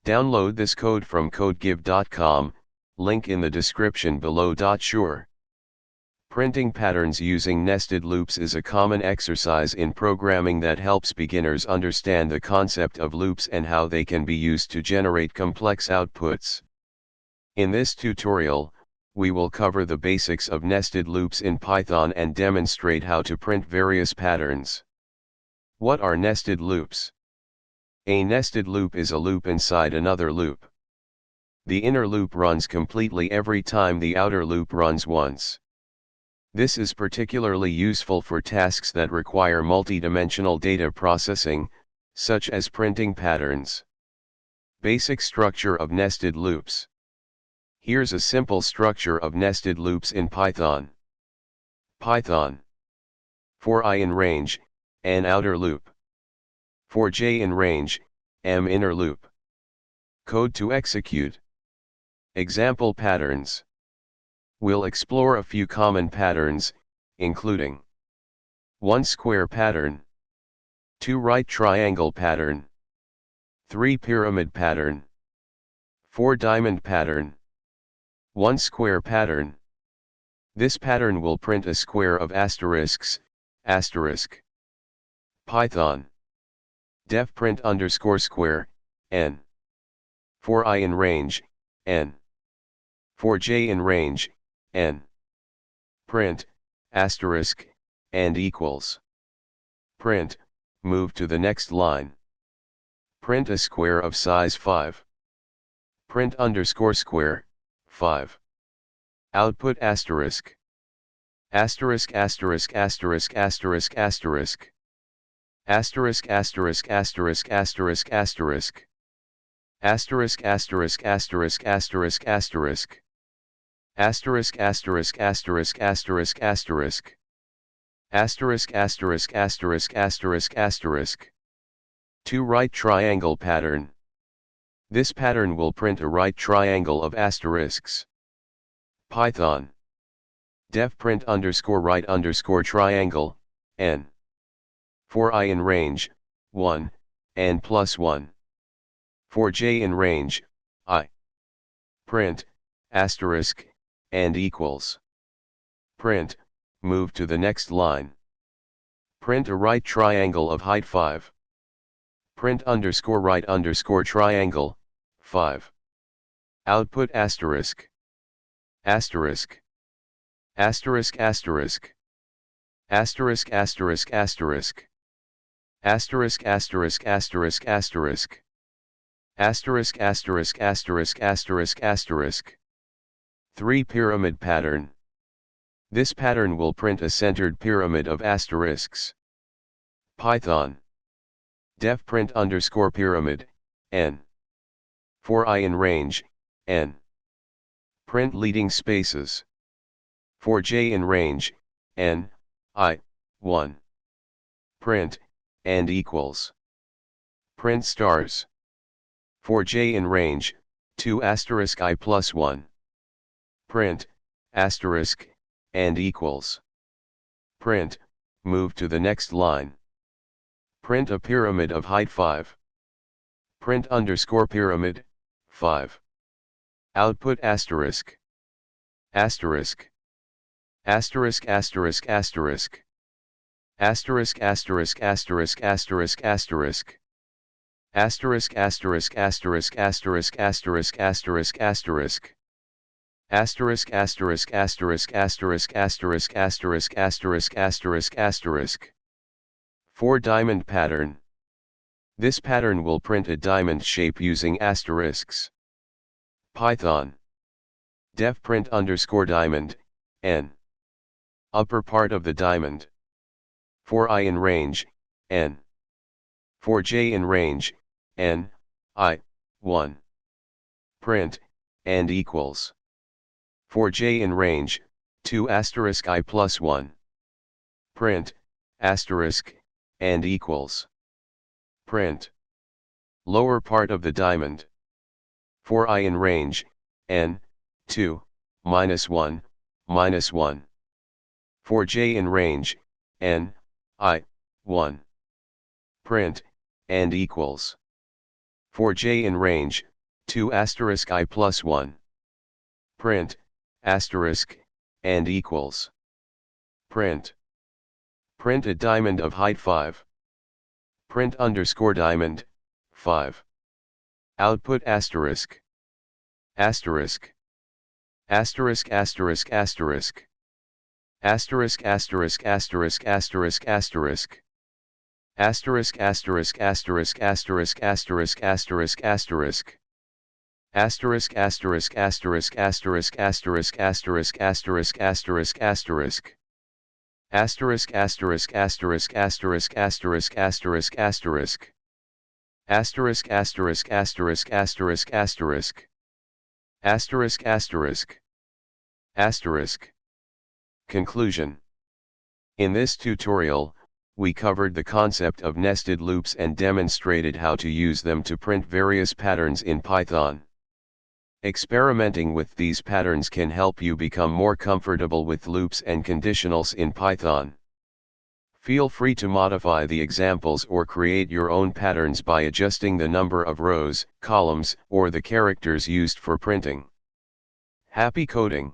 Download this code from codegive.com, link in the description below. Sure. Printing patterns using nested loops is a common exercise in programming that helps beginners understand the concept of loops and how they can be used to generate complex outputs. In this tutorial, we will cover the basics of nested loops in Python and demonstrate how to print various patterns. What are nested loops? A nested loop is a loop inside another loop. The inner loop runs completely every time the outer loop runs once. This is particularly useful for tasks that require multi-dimensional data processing, such as printing patterns. Basic structure of nested loops. Here's a simple structure of nested loops in Python. Python. For I in range, n outer loop. For j in range, m inner loop. Code to execute. Example patterns. We'll explore a few common patterns, including 1 square pattern, 2 right triangle pattern, 3 pyramid pattern, 4 diamond pattern, 1 square pattern. This pattern will print a square of asterisks, asterisk. Python. Def print underscore square, n. For I in range, n. For j in range, n. Print, asterisk, and equals. Print, move to the next line. Print a square of size 5. Print underscore square, 5. Output asterisk. Asterisk asterisk asterisk asterisk asterisk. Asterisk asterisk asterisk asterisk asterisk. Asterisk asterisk asterisk asterisk asterisk. Asterisk asterisk asterisk asterisk asterisk. Asterisk asterisk asterisk asterisk asterisk. 2 right triangle pattern. This pattern will print a right triangle of asterisks. Python. Def print underscore right underscore triangle, n. For I in range, 1, n plus 1. For j in range, I. Print, asterisk, and equals. Print, move to the next line. Print a right triangle of height 5. Print underscore right underscore triangle, 5. Output asterisk. Asterisk. Asterisk asterisk. Asterisk asterisk asterisk. Asterisk asterisk asterisk asterisk. Asterisk asterisk asterisk asterisk asterisk. 3 pyramid pattern. This pattern will print a centered pyramid of asterisks. Python. Def print underscore pyramid, n. For I in range, n. Print leading spaces. For j in range, n, I, 1. Print, and equals. Print stars. For j in range, 2 asterisk I plus 1. Print, asterisk, and equals. Print, move to the next line. Print a pyramid of height 5. Print underscore pyramid, 5. Output asterisk. Asterisk. Asterisk asterisk asterisk. Asterisk asterisk asterisk asterisk asterisk. Asterisk asterisk asterisk asterisk asterisk asterisk asterisk. Asterisk asterisk asterisk asterisk asterisk asterisk asterisk asterisk asterisk. 4 diamond pattern. This pattern will print a diamond shape using asterisks. Python. Def print underscore diamond, n. Upper part of the diamond. For I in range, n. For j in range, n, I, 1. Print, and equals. For j in range, 2 asterisk I plus 1. Print, asterisk, and equals. Print. Lower part of the diamond. For I in range, n, 2, minus 1, minus 1. For j in range, n, I, 1. Print, and equals. For j in range, 2 asterisk I plus 1. Print, asterisk, and equals. Print. Print a diamond of height 5. Print underscore diamond, 5. Output asterisk. Asterisk. Asterisk asterisk asterisk. Asterisk asterisk asterisk asterisk asterisk. Asterisk asterisk asterisk asterisk asterisk asterisk asterisk. Asterisk asterisk asterisk asterisk asterisk asterisk asterisk asterisk asterisk. Asterisk asterisk asterisk asterisk asterisk asterisk asterisk. Asterisk asterisk asterisk asterisk asterisk. Asterisk asterisk. Asterisk. Conclusion. In this tutorial, we covered the concept of nested loops and demonstrated how to use them to print various patterns in Python. Experimenting with these patterns can help you become more comfortable with loops and conditionals in Python. Feel free to modify the examples or create your own patterns by adjusting the number of rows, columns, or the characters used for printing. Happy coding!